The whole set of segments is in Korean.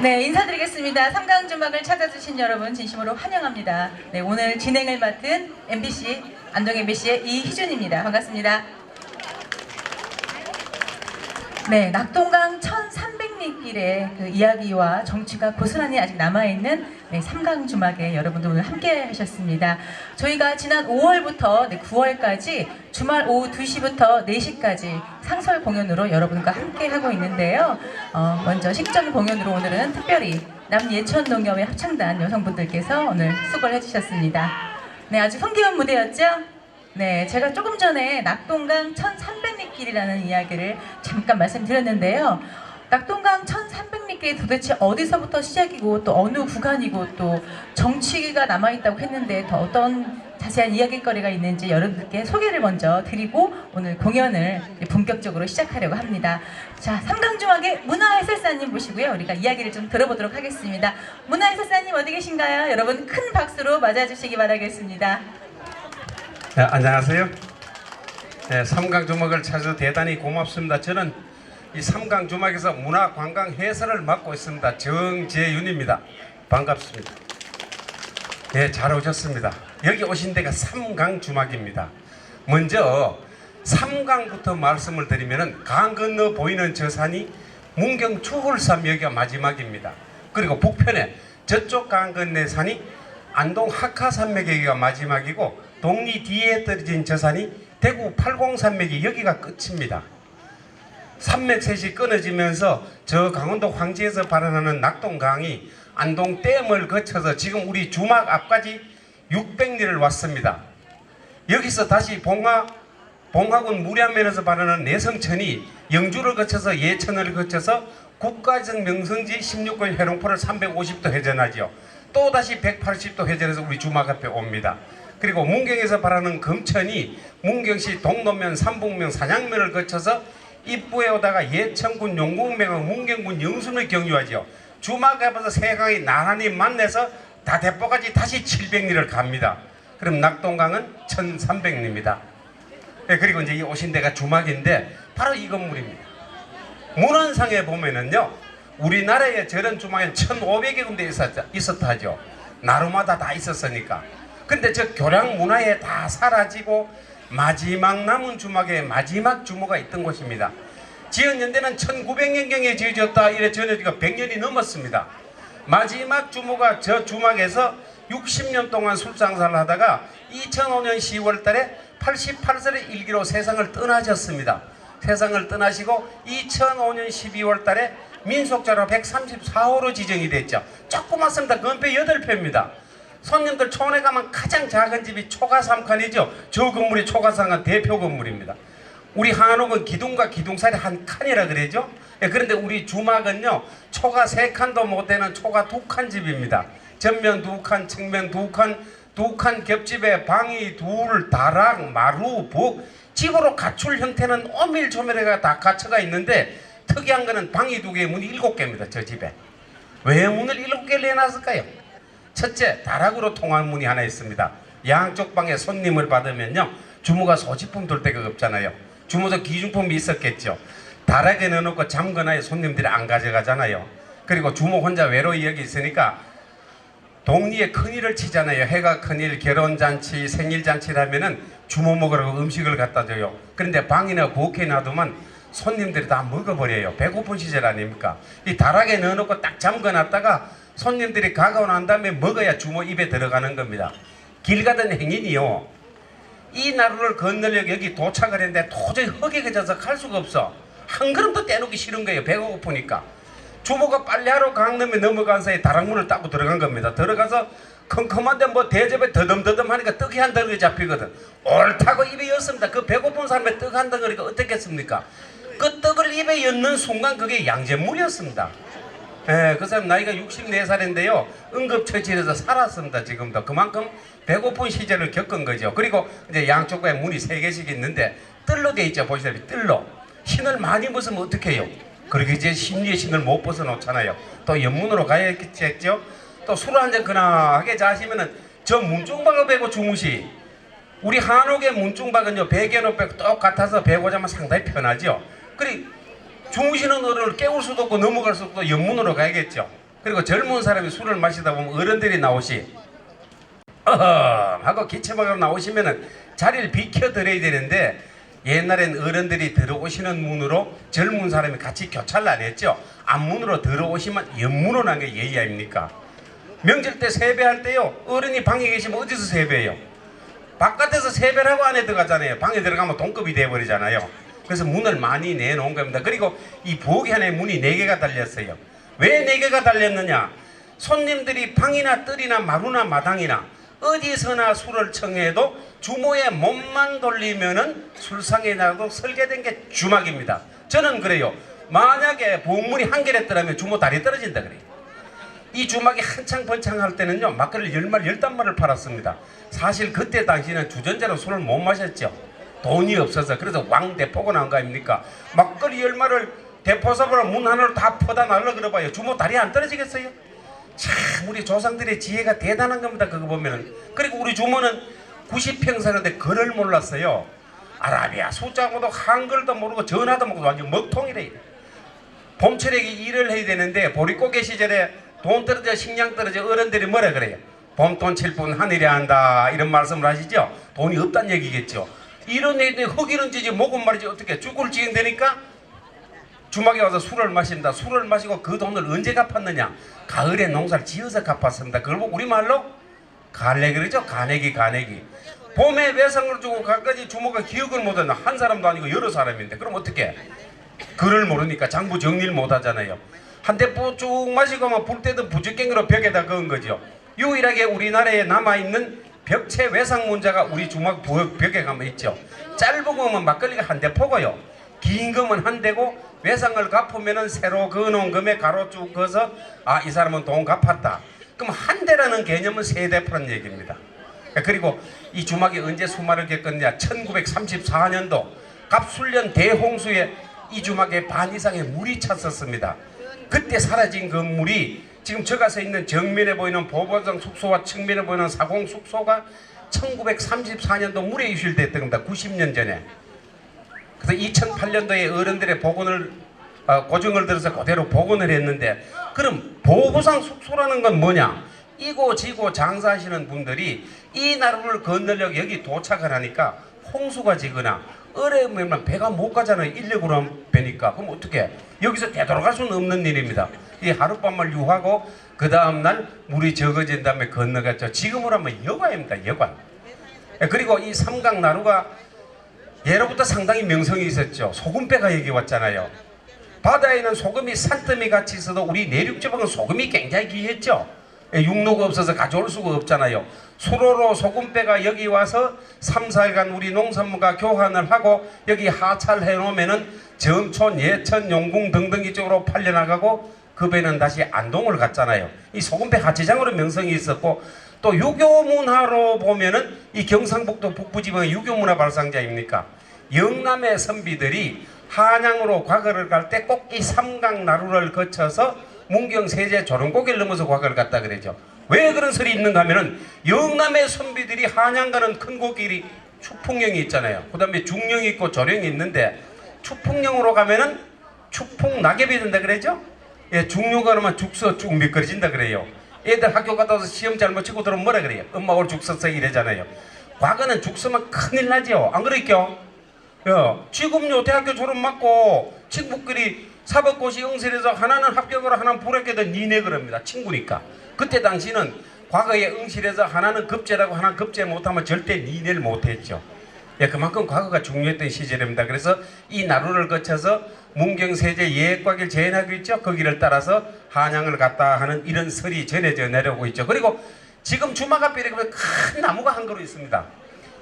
네, 인사드리겠습니다. 삼강주막을 찾아주신 여러분 진심으로 환영합니다. 네, 오늘 진행을 맡은 MBC, 안동 MBC의 이희준입니다. 반갑습니다. 네, 낙동강 1300리길의 그 이야기와 정취가 고스란히 아직 남아있는 삼강주막에 여러분들 오늘 함께 하셨습니다. 저희가 지난 5월부터 9월까지 주말 오후 2시부터 4시까지 상설 공연으로 여러분과 함께 하고 있는데요. 먼저 식전 공연으로 오늘은 특별히 남예천농협의 합창단 여성분들께서 오늘 수고를 해주셨습니다. 네, 아주 흥겨운 무대였죠? 네, 제가 조금 전에 낙동강 1300리길이라는 이야기를 잠깐 말씀드렸는데요. 낙동강 1300리길이 도대체 어디서부터 시작이고 또 어느 구간이고 또 정취가 남아있다고 했는데 더 어떤 자세한 이야기거리가 있는지 여러분들께 소개를 먼저 드리고 오늘 공연을 본격적으로 시작하려고 합니다. 자, 삼강주막의 문화해설사님 모시고요. 우리가 이야기를 좀 들어보도록 하겠습니다. 문화해설사님 어디 계신가요? 여러분 큰 박수로 맞아주시기 바라겠습니다. 네, 안녕하세요. 네, 삼강주막을 찾아서 대단히 고맙습니다. 저는 이 삼강주막에서 문화관광 해설을 맡고 있습니다. 정재윤입니다. 반갑습니다. 네, 잘 오셨습니다. 여기 오신 데가 삼강주막입니다. 먼저 삼강부터 말씀을 드리면 강 건너 보이는 저 산이 문경 추홀산 여기가 마지막입니다. 그리고 북편에 저쪽 강 건너 산이 안동 학하산맥 여기가 마지막이고 동리 뒤에 떨어진 저 산이 대구 팔공산맥이 여기가 끝입니다. 산맥셋이 끊어지면서 저 강원도 황지에서 발원하는 낙동강이 안동댐을 거쳐서 지금 우리 주막 앞까지 600리를 왔습니다. 여기서 다시 봉화군 무량면에서 발원하는 내성천이 영주를 거쳐서 예천을 거쳐서 국가적 명성지 16권 회롱포를 350도 회전하죠. 또다시 180도 회전해서 우리 주막 앞에 옵니다. 그리고 문경에서 발하는 금천이 문경시 동노면, 삼북면, 산양면을 거쳐서 입구에 오다가 예천군, 용궁면과 문경군 영순을 경유하죠. 주막 앞에서 세 강이 나란히 만나서 다대포까지 다시 700리를 갑니다. 그럼 낙동강은 1300리입니다. 그리고 이제 이 오신 데가 주막인데 바로 이 건물입니다. 문헌상에 보면은요, 우리나라에 저런 주막엔 1500여 군데 있었다죠. 나루마다 다 있었으니까. 근데 저 교량 문화에 다 사라지고 마지막 남은 주막에 마지막 주모가 있던 곳입니다. 지은 연대는 1900년경에 지어졌다 이래 전해지가 100년이 넘었습니다. 마지막 주모가 저 주막에서 60년 동안 술장사를 하다가 2005년 10월 달에 88살의 일기로 세상을 떠나셨습니다. 세상을 떠나시고 2005년 12월 달에 민속자로 134호로 지정이 됐죠. 조그맣습니다. 건폐 8패입니다. 손님들 촌에 가면 가장 작은 집이 초가 3칸이죠. 저 건물이 초가 3칸 대표 건물입니다. 우리 한옥은 기둥과 기둥살이 한 칸이라 그러죠. 그런데 우리 주막은요, 초가 3칸도 못 되는 초가 2칸 집입니다. 전면 2칸, 측면 2칸, 2칸 겹집에 방이 둘, 다락, 마루, 북, 집으로 갖출 형태는 오밀조밀해가 다 갖춰가 있는데 특이한 거는 방이 2개, 문이 7개입니다. 저 집에. 왜 문을 7개를 내놨을까요? 첫째, 다락으로 통한 문이 하나 있습니다. 양쪽 방에 손님을 받으면요, 주모가 소지품 둘 데가 없잖아요. 주모도 기중품이 있었겠죠. 다락에 넣어놓고 잠거나 손님들이 안 가져가잖아요. 그리고 주모 혼자 외로이 여기 있으니까 동리에 큰일을 치잖아요. 해가 큰일, 결혼잔치, 생일잔치라면은 주모 먹으라고 음식을 갖다 줘요. 그런데 방이나 부엌에 놔두면 손님들이 다 먹어버려요. 배고픈 시절 아닙니까? 이 다락에 넣어놓고 딱 잠궈놨다가 손님들이 가고 난 다음에 먹어야 주모 입에 들어가는 겁니다. 길 가던 행인이요, 이 나루를 건너려고 여기 도착을 했는데 도저히 흙에 젖어서 갈 수가 없어. 한 걸음도 떼놓기 싫은 거예요. 배가 고프니까. 주모가 빨래하러 강남에 넘어간 사이에 다락문을 따고 들어간 겁니다. 들어가서 컴컴한데 뭐 대접에 더듬더듬 하니까 떡이 한 덩어리 잡히거든. 옳다고 입에 였습니다. 그 배고픈 사람의 떡 한 덩어리가 어떻겠습니까? 그 떡을 입에 였는 순간 그게 양잿물이었습니다. 그 사람 나이가 64살인데요. 응급처치에서 살았습니다. 지금도. 그만큼 배고픈 시절을 겪은 거죠. 그리고 이제 양쪽에 문이 3개씩 있는데 뜰로 돼 있죠. 보시다시피 뜰로. 신을 많이 벗으면 어떻게 해요? 그렇게 이제 심리의 신을 못 벗어놓잖아요. 또 연문으로 가야겠죠. 또 술을 한잔 근하게 자시면은 저 문중박을 베고 주무시. 우리 한옥의 문중박은요, 베개로 빼고 똑같아서 베고 자면 상당히 편하죠. 그리고 주무시는 어른을 깨울 수도 없고 넘어갈 수도 없고 연문으로 가야겠죠. 그리고 젊은 사람이 술을 마시다 보면 어른들이 나오시 어허 하고 기침하고 나오시면은 자리를 비켜드려야 되는데, 옛날엔 어른들이 들어오시는 문으로 젊은 사람이 같이 교차를 안 했죠. 앞문으로 들어오시면 옆문으로 난 게 예의 아닙니까? 명절 때 세배할 때요, 어른이 방에 계시면 어디서 세배해요? 바깥에서 세배를 하고 안에 들어가잖아요. 방에 들어가면 동급이 돼버리잖아요. 그래서 문을 많이 내놓은 겁니다. 그리고 이 부엌에 안에 문이 4개가 달렸어요. 왜 4개가 달렸느냐? 손님들이 방이나 뜰이나 마루나 마당이나 어디서나 술을 청해도 주모의 몸만 돌리면은 술상에 나도 설계된 게 주막입니다. 저는 그래요. 만약에 부엌문이 한 개랬더라면 주모 다리 떨어진다 그래요. 이 주막이 한창 번창할 때는요, 막걸리 10마리 15마리를 팔았습니다. 사실 그때 당시는 주전자로 술을 못 마셨죠. 돈이 없어서. 그래서 왕대포가 나온 거 아닙니까? 막걸리 10마리를 대포삽으로 문 하나로 다 퍼다 날려 그래봐요. 주모 다리 안 떨어지겠어요? 참 우리 조상들의 지혜가 대단한 겁니다. 그거 보면은. 그리고 우리 주모는 90평 사는데 글을 몰랐어요. 아라비아 숫자고도 한글도 모르고 전화도 모르고 완전 먹통이래. 봄철에 일을 해야 되는데 보릿고개 시절에 돈 떨어져 식량 떨어져 어른들이 뭐라 그래요? 봄돈 칠 뿐 하늘이 안다 이런 말씀을 하시죠. 돈이 없다는 얘기겠죠. 이런 애들이 허기는 지지 목은 말이지 어떻게 죽을 지경되니까 주막에 와서 술을 마신다. 술을 마시고 그 돈을 언제 갚았느냐? 가을에 농사를 지어서 갚았습니다. 그걸 보고 우리말로 갈래 그러죠. 가내기. 봄에 외상을 주고 가까지 주모가 기억을 못한다. 한 사람도 아니고 여러 사람인데 그럼 어떻게? 글을 모르니까 장부 정리를 못하잖아요. 한 대 쭉 마시고 막 불 때도 부적갱이로 벽에다 그은 거죠. 유일하게 우리나라에 남아있는 벽체 외상 문자가 우리 주막 벽에 가면 있죠. 짧은 거면 막걸리가 한 대 포고요. 긴 거면 한 대고 외상을 갚으면은 새로 그어놓은 금에 가로 쭉 그어서 아 이 사람은 돈 갚았다. 그럼 한 대라는 개념은 세 대포란 얘기입니다. 그리고 이 주막이 언제 수마를 겪었냐? 1934년도 갑술련 대홍수에 이 주막에 반 이상의 물이 찼었습니다. 그때 사라진 그 물이 지금 저가 서 있는 정면에 보이는 보보성 숙소와 측면에 보이는 사공 숙소가 1934년도 물에 유실됐던 겁니다. 90년 전에. 그래서 2008년도에 어른들의 복원을 고증을 들어서 그대로 복원을 했는데, 그럼 보보상 숙소라는 건 뭐냐? 이고 지고 장사하시는 분들이 이 나루를 건너려고 여기 도착을 하니까 홍수가 지거나 어려우면 배가 못 가잖아요. 인력으로 배니까. 그럼 어떻게? 여기서 되돌아갈 수는 없는 일입니다. 이 하룻밤을 유하고 그 다음날 물이 적어진 다음에 건너갔죠. 지금으로 하면 여관입니다. 여관. 그리고 이 삼강 나루가 예로부터 상당히 명성이 있었죠. 소금배가 여기 왔잖아요. 바다에는 소금이 산더미 같이 있어도 우리 내륙지방은 소금이 굉장히 귀했죠. 육로가 없어서 가져올 수가 없잖아요. 수로로 소금배가 여기 와서 3, 4일간 우리 농산물과 교환을 하고 여기 하차를 해놓으면은 점촌, 예천, 용궁 등등 이쪽으로 팔려나가고 그 배는 다시 안동을 갔잖아요. 이 소금배 하치장으로 명성이 있었고, 또 유교 문화로 보면은 이 경상북도 북부지방의 유교 문화 발상자입니까? 영남의 선비들이 한양으로 과거를 갈 때 꼭 이 삼강 나루를 거쳐서 문경 세제 조롱고개를 넘어서 과거를 갔다 그러죠. 왜 그런 설이 있는가 하면은 영남의 선비들이 한양 가는 큰 고길이 추풍령이 있잖아요. 그 다음에 중령이 있고 조령이 있는데, 추풍령으로 가면은 추풍 낙엽이 된다 그러죠. 예, 중령 가면 죽서 쭉 미끄러진다 그래요. 애들 학교 갔다 와서 시험 잘못 치고 들어오면 뭐라 그래요? 엄마 오늘 죽 썼어 이래잖아요. 과거는 죽 쓰면 큰일 나죠. 안 그러니까? 지금요 대학교 졸업 맞고 친구끼리 사법고시 응시해서 하나는 합격으로 하나는 불합격해도 니네 그럽니다. 친구니까. 그때 당시는 과거에 응시해서 하나는 급제라고 하나는 급제 못하면 절대 니네를 못했죠. 예, 그만큼 과거가 중요했던 시절입니다. 그래서 이 나루를 거쳐서 문경세제 예과길 제인학교 있죠. 거기를 따라서 한양을 갔다 하는 이런 설이 전해져 내려오고 있죠. 그리고 지금 주막 앞에 이렇게 큰 나무가 한 그루 있습니다.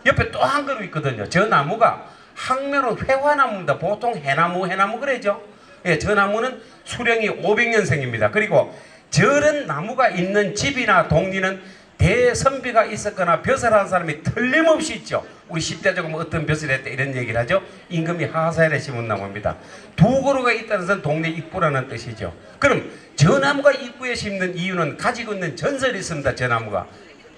옆에 또 한 그루 있거든요. 저 나무가 항면은 회화나무입니다. 보통 해나무 그러죠. 예, 저 나무는 수령이 500년생입니다. 그리고 저런 나무가 있는 집이나 동리는 대선비가 있었거나 벼슬 한 사람이 틀림없이 있죠. 우리 10대 조금 어떤 벼슬 했다 이런 얘기를 하죠. 임금이 하사일에 심은 나무입니다. 두 그루가 있다는 것은 동네 입구라는 뜻이죠. 그럼 저 나무가 입구에 심는 이유는 가지고 있는 전설이 있습니다. 저 나무가.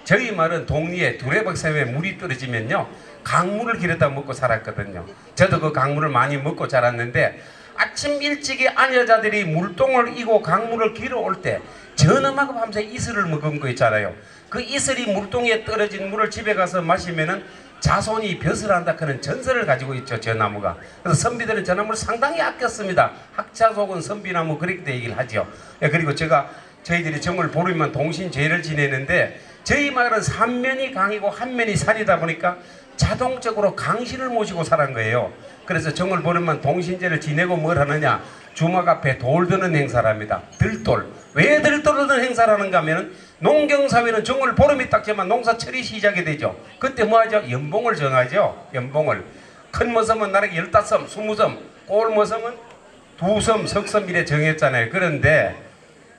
저희 말은 동리에 두레박샘에 물이 떨어지면요 강물을 길에다 먹고 살았거든요. 저도 그 강물을 많이 먹고 자랐는데 아침 일찍이 아녀자들이 물동을 이고 강물을 길어올 때 전엄하고 밤새 이슬을 먹은 거 있잖아요. 그 이슬이 물동에 떨어진 물을 집에 가서 마시면은 자손이 벼슬 한다 그런 전설을 가지고 있죠, 저 나무가. 그래서 선비들은 저 나무를 상당히 아꼈습니다. 학자속은 선비나무 그렇게 얘기를 하죠. 예, 그리고 저희들이 정월 보름이면 동신제를 지내는데 저희 마을은 삼면이 강이고 한면이 산이다 보니까 자동적으로 강신을 모시고 살은 거예요. 그래서 정월 보름만 동신제를 지내고 뭘 하느냐, 주막 앞에 돌 드는 행사랍니다. 들돌. 왜 들돌을 드는 행사라는가 하면은 농경사회는 정월 보름이 딱 되면 농사철이 시작이 되죠. 그때 뭐 하죠? 연봉을 정하죠. 연봉을. 큰 머섬은 나라에 15섬, 20섬, 꼴 머섬은 2섬, 석섬 이래 정했잖아요. 그런데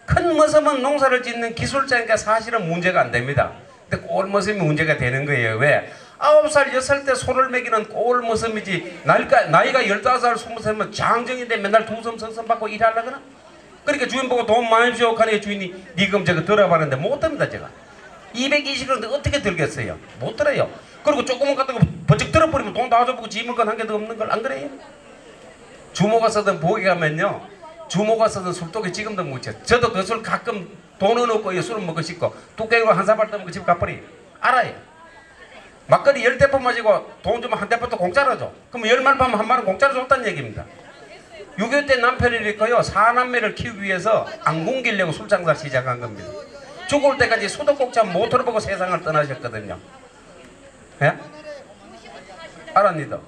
큰 머섬은 농사를 짓는 기술자니까 사실은 문제가 안 됩니다. 근데 꼴 머섬이 문제가 되는 거예요. 왜? 9살, 6살 때 소를 먹이는 꼴 머섬이지 나이가 15살, 20살이면 장정인데 맨날 2섬, 석섬 받고 일하려거나? 그러니까 주인 보고 돈 많이 주고 하니까 주인이 니금 저거 들어봤는데 못 듭니다. 제가 220그런데 어떻게 들겠어요? 못 들어요. 그리고 조금만 갖다가 번쩍 들어버리면 돈 다 줘보고 지을 건 한 개도 없는 걸 안 그래요? 주모가 쓰던 보기 가면요, 주모가 쓰던 술독에 지금도 묻혀. 저도 그 술 가끔 돈은 없고 술은 먹고 싶고 뚝배기로 한 사발 떠먹고 집 가버려. 알아요. 막걸리 10대포 마시고 돈 주면 한 대포도 공짜로 줘. 그럼 10만 파면 한 만원 공짜로 줬다는 얘기입니다. 6.25 때 남편이 이렇게요, 4남매를 키우기 위해서 안 굶기려고 술 장사를 시작한 겁니다. 죽을 때까지 수도꼭지 모터를 보고 세상을 떠나셨거든요. 예? 알았니다.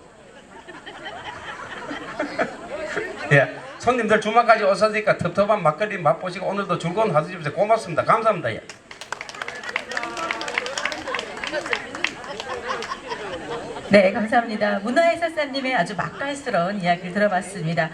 예. 손님들 주말까지 오셨으니까 텁텁한 막걸리 맛보시고 오늘도 즐거운 하루 집에서 고맙습니다. 감사합니다. 예. 네, 감사합니다. 문화해설사님의 아주 맛깔스러운 이야기를 들어봤습니다.